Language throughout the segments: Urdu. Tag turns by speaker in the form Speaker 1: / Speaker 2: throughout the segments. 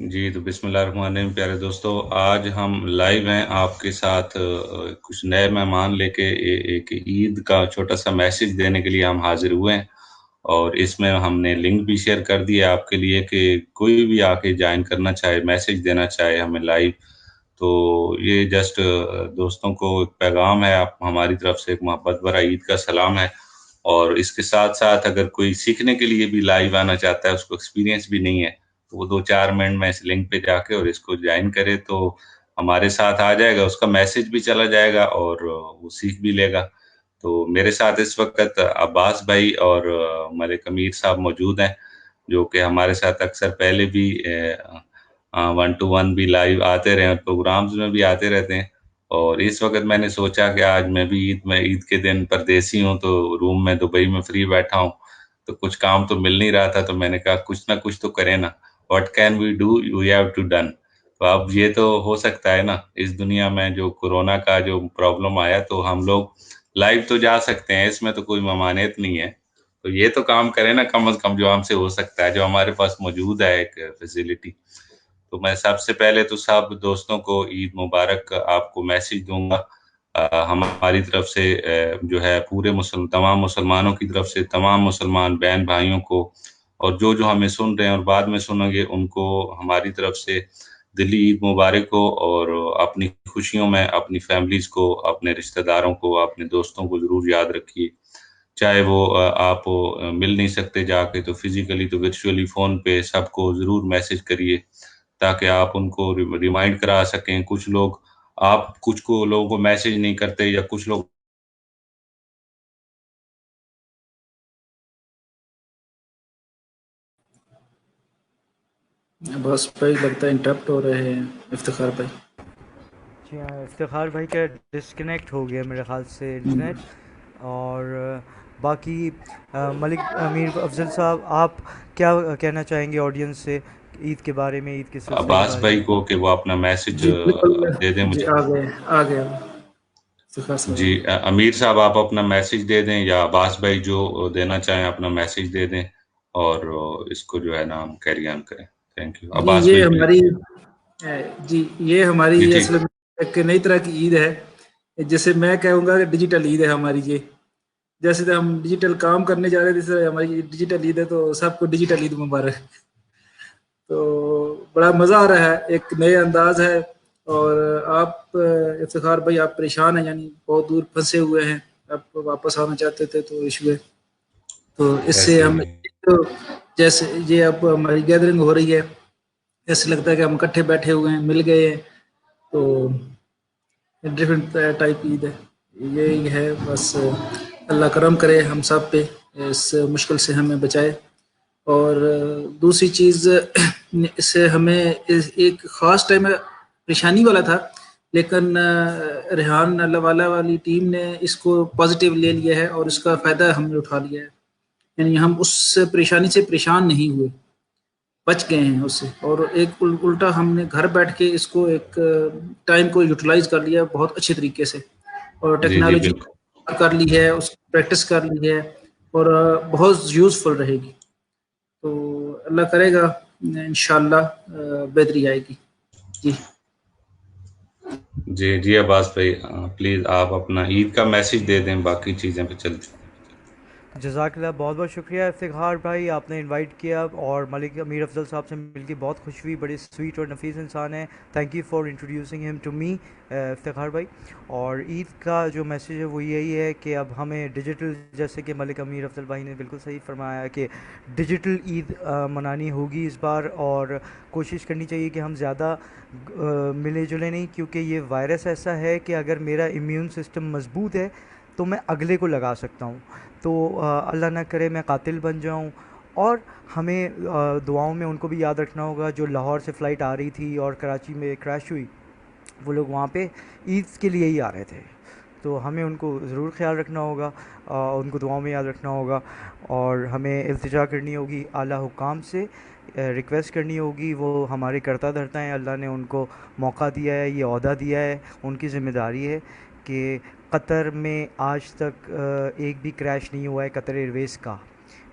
Speaker 1: جی تو بسم اللہ الرحمن الرحیم پیارے دوستو، آج ہم لائیو ہیں آپ کے ساتھ کچھ نئے مہمان لے کے ایک عید کا چھوٹا سا میسج دینے کے لیے ہم حاضر ہوئے ہیں، اور اس میں ہم نے لنک بھی شیئر کر دیا آپ کے لیے کہ کوئی بھی آ کے جوائن کرنا چاہے، میسج دینا چاہے ہمیں لائیو، تو یہ جسٹ دوستوں کو ایک پیغام ہے، آپ ہماری طرف سے ایک محبت بھرا عید کا سلام ہے۔ اور اس کے ساتھ ساتھ اگر کوئی سیکھنے کے لیے بھی لائیو آنا چاہتا ہے، اس کو ایکسپیرینس بھی نہیں ہے، تو وہ 2-4 منٹ میں اس لنک پہ جا کے اور اس کو جوائن کرے تو ہمارے ساتھ آ جائے گا، اس کا میسج بھی چلا جائے گا اور وہ سیکھ بھی لے گا۔ تو میرے ساتھ اس وقت عباس بھائی اور ملک امیر صاحب موجود ہیں، جو کہ ہمارے ساتھ اکثر پہلے بھی 1 to 1 بھی لائیو آتے رہے ہیں، پروگرامز میں بھی آتے رہتے ہیں۔ اور اس وقت میں نے سوچا کہ آج میں بھی عید کے دن پردیسی ہوں، تو روم میں دبئی میں فری بیٹھا ہوں، تو کچھ کام تو مل نہیں رہا تھا، تو میں نے کہا کچھ نہ کچھ تو کرے نا، what can we do, we have to done. تو اب یہ تو ہو سکتا ہے نا، اس دنیا میں جو کورونا کا جو پرابلم آیا تو ہم لوگ لائیو تو جا سکتے ہیں، اس میں تو کوئی ممانعت نہیں ہے، تو یہ تو کام کرے نا کم از کم جو ہم سے ہو سکتا ہے، جو ہمارے پاس موجود ہے ایک فیسلٹی۔ تو میں سب سے پہلے تو سب دوستوں کو عید مبارک آپ کو میسج دوں گا، ہماری طرف سے جو ہے پورے تمام مسلمانوں کی طرف سے تمام مسلمان بہن بھائیوں کو، اور جو ہمیں سن رہے ہیں اور بعد میں سنیں گے ان کو ہماری طرف سے دلی عید مبارک ہو، اور اپنی خوشیوں میں اپنی فیملیز کو، اپنے رشتہ داروں کو، اپنے دوستوں کو ضرور یاد رکھیے، چاہے وہ آپ مل نہیں سکتے جا کے تو فزیکلی تو ورچولی فون پہ سب کو ضرور میسج کریے، تاکہ آپ ان کو ریمائنڈ کرا سکیں۔ کچھ لوگ آپ کچھ کو لوگوں کو میسج نہیں کرتے، یا کچھ لوگ
Speaker 2: بس بھائی لگتا ہے انٹرپٹ ہو رہے ہیں افتخار بھائی۔
Speaker 3: جی ہاں، افتخار بھائی کا ڈسکنیکٹ ہو گیا میرے خیال سے انٹرنیٹ۔ اور باقی ملک امیر افضل صاحب، آپ کیا کہنا چاہیں گے آڈینس سے عید کے بارے میں، عید کے سلسلے کے
Speaker 1: عباس
Speaker 3: بارے میں؟
Speaker 1: بھائی کو کہ وہ اپنا میسج
Speaker 2: جی بالکل،
Speaker 1: دے دیں
Speaker 2: جی
Speaker 1: مجھے۔
Speaker 2: آ گیا افتخار صاحب آ
Speaker 1: جی
Speaker 2: گئے۔
Speaker 1: امیر صاحب آپ اپنا میسج دے دیں، یا عباس بھائی جو دینا چاہیں اپنا میسج دے دیں، اور اس کو جو ہے نا ہم کیری آن کریں۔ تھینک یو،
Speaker 2: جی
Speaker 1: عباس
Speaker 2: یہ
Speaker 1: بھائی پلیز۔
Speaker 2: ہماری جی یہ
Speaker 1: جی
Speaker 2: ہماری
Speaker 1: ٹھیک۔
Speaker 2: اصل میں ایک نئی طرح کی عید ہے، جیسے میں کہوں گا کہ ڈیجیٹل عید ہے ہماری یہ۔ جیسے تو ہم ڈیجیٹل کام کرنے جا رہے تھے، جیسے ہماری ڈیجیٹل عید ہے، تو سب کو ڈیجیٹل عید مبارک۔ تو بڑا مزہ آ رہا ہے، ایک نئے انداز ہے۔ اور آپ افتخار بھائی آپ پریشان ہیں، یعنی بہت دور پھنسے ہوئے ہیں، آپ واپس آنا چاہتے تھے تو ایشو ہے۔ تو اس سے
Speaker 1: ایسے ہی
Speaker 2: ہم
Speaker 1: نہیں۔
Speaker 2: جیسے یہ اب ہماری گیدرنگ ہو رہی ہے، ایسے لگتا ہے کہ ہم اکٹھے بیٹھے ہوئے ہیں، مل گئے ہیں، تو ڈفرینٹ ٹائپ عید ہے یہی ہے۔ بس اللہ کرم کرے ہم سب پہ، اس مشکل سے ہمیں بچائے۔ اور دوسری چیز، اس سے ہمیں ایک خاص ٹائم پریشانی والا تھا، لیکن ریحان اللہ والا والی ٹیم نے اس کو پازیٹیو لے لیا ہے اور اس کا فائدہ ہم نے اٹھا لیا ہے، یعنی ہم اس پریشانی سے پریشان نہیں ہوئے، بچ گئے ہیں اس سے۔ اور ایک الٹا ہم نے گھر بیٹھ کے اس کو ایک ٹائم کو یوٹیلائز کر لیا بہت اچھے طریقے سے، اور
Speaker 1: جی جی
Speaker 2: ٹیکنالوجی
Speaker 1: بالکل۔
Speaker 2: کر لی ہے، اس کی پریکٹس کر لی ہے، اور بہت یوزفل رہے گی۔ تو اللہ کرے گا انشاءاللہ بہتری آئے گی۔ جی
Speaker 1: جی جی عباس بھائی پلیز آپ اپنا عید کا میسج دے دیں، باقی چیزیں پہ چلتے ہیں۔
Speaker 3: جزاک اللہ، بہت بہت شکریہ افتخار بھائی، آپ نے انوائٹ کیا، اور ملک امیر افضل صاحب سے مل کے بہت خوش ہوئی، بڑے سویٹ اور نفیس انسان ہیں۔ تھینک یو فار انٹروڈیوسنگ ہم ٹو می افتخار بھائی۔ اور عید کا جو میسیج ہے وہ یہی ہے کہ اب ہمیں ڈیجیٹل، جیسے کہ ملک امیر افضل بھائی نے بالکل صحیح فرمایا کہ ڈیجیٹل عید منانی ہوگی اس بار، اور کوشش کرنی چاہیے کہ ہم زیادہ ملے جلے نہیں، کیونکہ یہ وائرس ایسا ہے کہ اگر میرا امیون سسٹم مضبوط ہے تو میں اگلے کو لگا سکتا ہوں، تو اللہ نہ کرے میں قاتل بن جاؤں۔ اور ہمیں دعاؤں میں ان کو بھی یاد رکھنا ہوگا جو لاہور سے فلائٹ آ رہی تھی اور کراچی میں کریش ہوئی، وہ لوگ وہاں پہ عید کے لیے ہی آ رہے تھے، تو ہمیں ان کو ضرور خیال رکھنا ہوگا، ان کو دعاؤں میں یاد رکھنا ہوگا، اور ہمیں التجا کرنی ہوگی اعلیٰ حکام سے، ریکویسٹ کرنی ہوگی، وہ ہمارے کرتا دھرتا ہیں، اللہ نے ان کو موقع دیا ہے، یہ عہدہ دیا ہے، ان کی ذمہ داری ہے کہ قطر میں آج تک ایک بھی کریش نہیں ہوا ہے قطر ایئر ویز کا،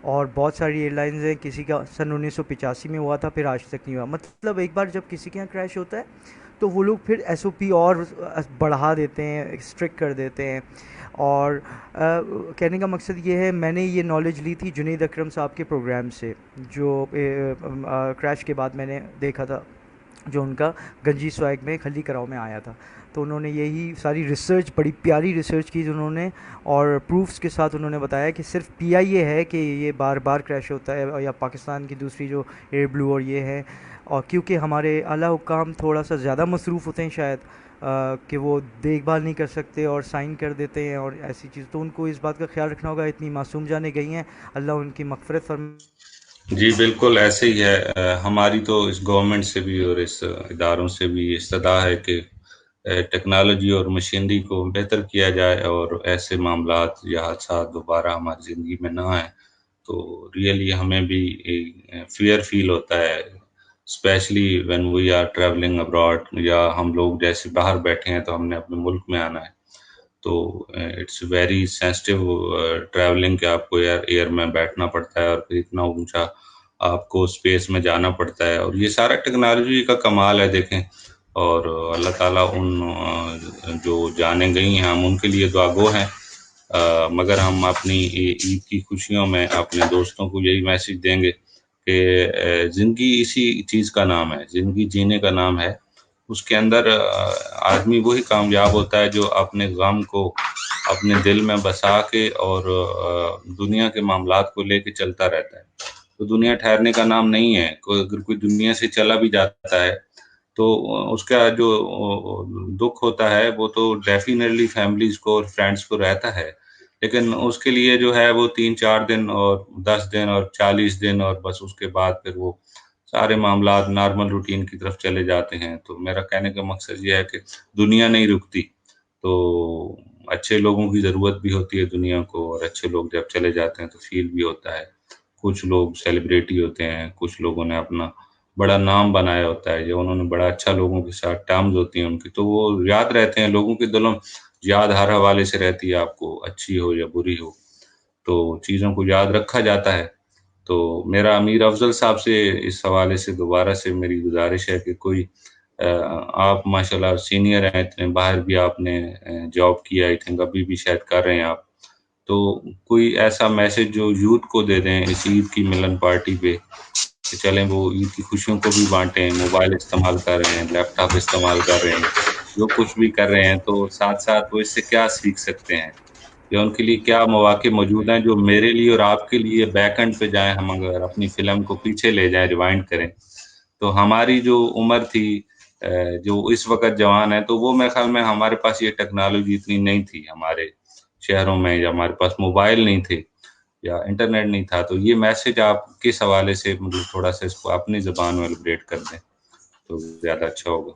Speaker 3: اور بہت ساری ایئر لائنز ہیں، کسی کا سن 1985 میں ہوا تھا، پھر آج تک نہیں ہوا. مطلب ایک بار جب کسی کے یہاں کریش ہوتا ہے تو وہ لوگ پھر ایس او پی اور بڑھا دیتے ہیں، اسٹرکٹ کر دیتے ہیں. اور کہنے کا مقصد یہ ہے، میں نے یہ نالج لی تھی جنید اکرم صاحب کے پروگرام سے، جو کریش کے بعد میں نے دیکھا تھا، جو ان کا گنجی سویگ میں کھلی کراؤ میں آیا تھا. تو انہوں نے یہی ساری ریسرچ، بڑی پیاری ریسرچ کی انہوں نے، اور پروفس کے ساتھ انہوں نے بتایا کہ صرف پی آئی اے ہے کہ یہ بار بار کریش ہوتا ہے، یا پاکستان کی دوسری جو ایئر بلو اور یہ ہے. اور کیونکہ ہمارے اعلیٰ حکام تھوڑا سا زیادہ مصروف ہوتے ہیں شاید، کہ وہ دیکھ بھال نہیں کر سکتے اور سائن کر دیتے ہیں اور ایسی چیز، تو ان کو اس بات کا خیال رکھنا ہوگا. اتنی معصوم جانیں گئی ہیں، اللہ ان کی مغفرت فرمائے.
Speaker 1: جی بالکل ایسے ہی ہے. ہماری تو اس گورنمنٹ سے بھی اور اس اداروں سے بھی استدعا ہے کہ ٹیکنالوجی اور مشینری کو بہتر کیا جائے اور ایسے معاملات یا حادثات دوبارہ ہماری زندگی میں نہ آئیں. تو ریئلی ہمیں بھی فیئر فیل ہوتا ہے، especially when we are travelling abroad, یا ہم لوگ جیسے باہر بیٹھے ہیں تو ہم نے اپنے ملک میں آنا ہے. تو اٹس ویری سینسٹیو ٹریولنگ کہ آپ کو ایئر میں بیٹھنا پڑتا ہے اور پھر اتنا اونچا آپ کو اسپیس میں جانا پڑتا ہے، اور یہ سارا ٹیکنالوجی کا کمال ہے. دیکھیں، اور اللہ تعالیٰ ان جو جانیں گئی ہیں ہم ان کے لیے دعا گو ہیں. مگر ہم اپنی عید کی خوشیوں میں اپنے دوستوں کو یہی میسج دیں گے کہ زندگی اسی چیز کا نام ہے، زندگی جینے کا نام ہے. اس کے اندر آدمی وہی کامیاب ہوتا ہے جو اپنے غم کو اپنے دل میں بسا کے اور دنیا کے معاملات کو لے کے چلتا رہتا ہے. تو دنیا ٹھہرنے کا نام نہیں ہے. اگر کوئی دنیا سے چلا بھی جاتا ہے تو اس کا جو دکھ ہوتا ہے وہ تو ڈیفینیٹلی فیملیز کو اور فرینڈس کو رہتا ہے، لیکن اس کے لیے جو ہے وہ 3-4 دن اور 10 دن اور 40 دن، اور بس اس کے بعد پھر وہ سارے معاملات نارمل روٹین کی طرف چلے جاتے ہیں. تو میرا کہنے کا مقصد یہ ہے کہ دنیا نہیں رکتی، تو اچھے لوگوں کی ضرورت بھی ہوتی ہے دنیا کو، اور اچھے لوگ جب چلے جاتے ہیں تو فیل بھی ہوتا ہے. کچھ لوگ سیلیبریٹی ہوتے ہیں، کچھ لوگوں نے اپنا بڑا نام بنایا ہوتا ہے، جو انہوں نے بڑا اچھا لوگوں کے ساتھ ٹرمز ہوتی ہیں ان کی، تو وہ یاد رہتے ہیں لوگوں کے دلوں. یاد ہر حوالے سے رہتی ہے، آپ کو اچھی ہو یا بری ہو، تو چیزوں کو یاد رکھا جاتا ہے. تو میرا امیر افضل صاحب سے اس حوالے سے دوبارہ سے میری گزارش ہے کہ کوئی آپ ماشاءاللہ سینئر ہیں، اتنے باہر بھی آپ نے جاب کیا، آئی تھنک ابھی بھی شاید کر رہے ہیں آپ، تو کوئی ایسا میسج جو یوتھ کو دے دیں اس عید کی ملن پارٹی پہ کہ چلیں وہ عید کی خوشیوں کو بھی بانٹیں. موبائل استعمال کر رہے ہیں، لیپ ٹاپ استعمال کر رہے ہیں، جو کچھ بھی کر رہے ہیں، تو ساتھ ساتھ وہ اس سے کیا سیکھ سکتے ہیں یا ان کے لیے کیا مواقع موجود ہیں جو میرے لیے اور آپ کے لیے بیک اینڈ پہ جائیں. ہم اگر اپنی فلم کو پیچھے لے جائیں، ریوائنڈ کریں، تو ہماری جو عمر تھی، جو اس وقت جوان ہے، تو وہ میرے خیال میں ہمارے پاس یہ ٹیکنالوجی اتنی نہیں تھی ہمارے شہروں میں، یا ہمارے پاس موبائل نہیں تھے یا انٹرنیٹ نہیں تھا. تو یہ میسج آپ کس حوالے سے مطلب تھوڑا سا اس کو اپنی زبان میں الیبریٹ کر دیں تو زیادہ اچھا ہوگا.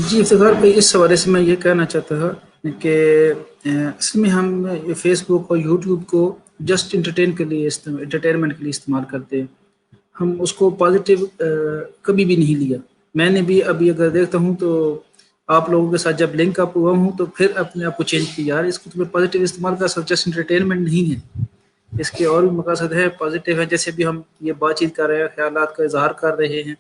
Speaker 2: جی افتخار بھائی، اس حوالے سے میں یہ کہنا چاہتا تھا کہ اصل میں ہم فیس بک اور یوٹیوب کو جسٹ انٹرٹینمنٹ کے لیے استعمال کرتے ہیں. ہم اس کو پازیٹیو کبھی بھی نہیں لیا. میں نے بھی ابھی اگر دیکھتا ہوں تو آپ لوگوں کے ساتھ جب لنک اپ ہوا ہوں تو پھر اپنے آپ کو چینج کیا، یار اس کو تمہیں پازیٹیو استعمال کا سب جسٹ انٹرٹینمنٹ نہیں ہے، اس کے اور بھی مقاصد ہے، پازیٹیو ہے. جیسے بھی ہم یہ بات چیت کر رہے ہیں، خیالات کا اظہار کر رہے ہیں،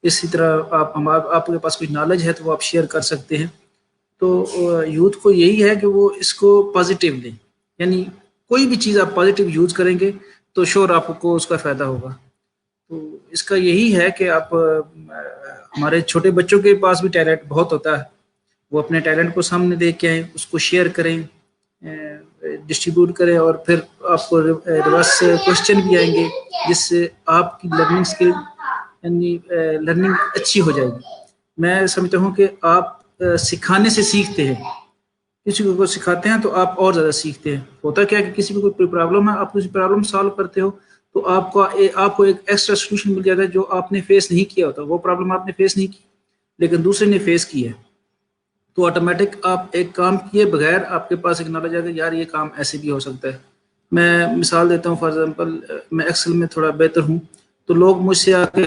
Speaker 2: اسی طرح آپ کے پاس کوئی نالج ہے تو وہ آپ شیئر کر سکتے ہیں. تو یوتھ کو یہی ہے کہ وہ اس کو پازیٹیو لیں، یعنی کوئی بھی چیز آپ پازیٹیو یوز کریں گے تو شور آپ کو اس کا فائدہ ہوگا. تو اس کا یہی ہے کہ آپ ہمارے چھوٹے بچوں کے پاس بھی ٹیلنٹ بہت ہوتا ہے، وہ اپنے ٹیلنٹ کو سامنے دے کے آئیں، اس کو شیئر کریں، ڈسٹریبیوٹ کریں، اور پھر آپ کو ریورس کوشچن بھی آئیں گے جس سے آپ کی لرننگ اسکل یعنی لرننگ اچھی ہو جائے گی. میں سمجھتا ہوں کہ آپ سکھانے سے سیکھتے ہیں، کسی کو سکھاتے ہیں تو آپ اور زیادہ سیکھتے ہیں. ہوتا کیا کہ کسی کو کوئی پرابلم ہے، آپ کسی پرابلم سالو کرتے ہو تو آپ کو ایک ایکسٹرا سولوشن مل جاتا ہے جو آپ نے فیس نہیں کیا ہوتا. وہ پرابلم آپ نے فیس نہیں کی لیکن دوسرے نے فیس کی ہے، تو آٹومیٹک آپ ایک کام کیے بغیر آپ کے پاس ایک نالج آ گیا، یار یہ کام ایسے بھی ہو سکتا ہے. میں مثال دیتا ہوں، فار ایگزامپل میں ایکسل میں تھوڑا بہتر ہوں، تو لوگ مجھ سے آ کے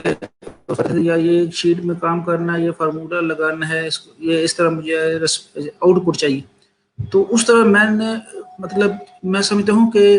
Speaker 2: یا یہ شیٹ میں کام کرنا ہے، یہ فارمولا لگانا ہے، یہ اس طرح مجھے آؤٹ پٹ چاہیے. تو اس طرح میں نے مطلب میں سمجھتا ہوں کہ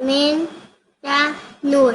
Speaker 4: min ka nur.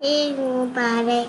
Speaker 4: Eid Mubarak.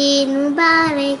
Speaker 4: Eid Mubarak.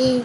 Speaker 4: Eid.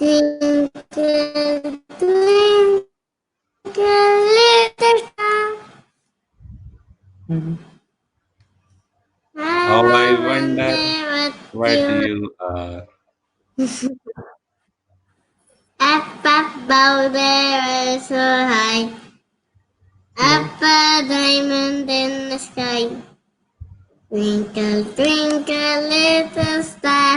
Speaker 4: Twinkle, twinkle, little star.
Speaker 1: How I
Speaker 4: I
Speaker 1: wonder
Speaker 4: wonder what
Speaker 1: what
Speaker 4: you
Speaker 1: you are.
Speaker 4: up above there so high, up a diamond in the sky. Twinkle, twinkle, little star.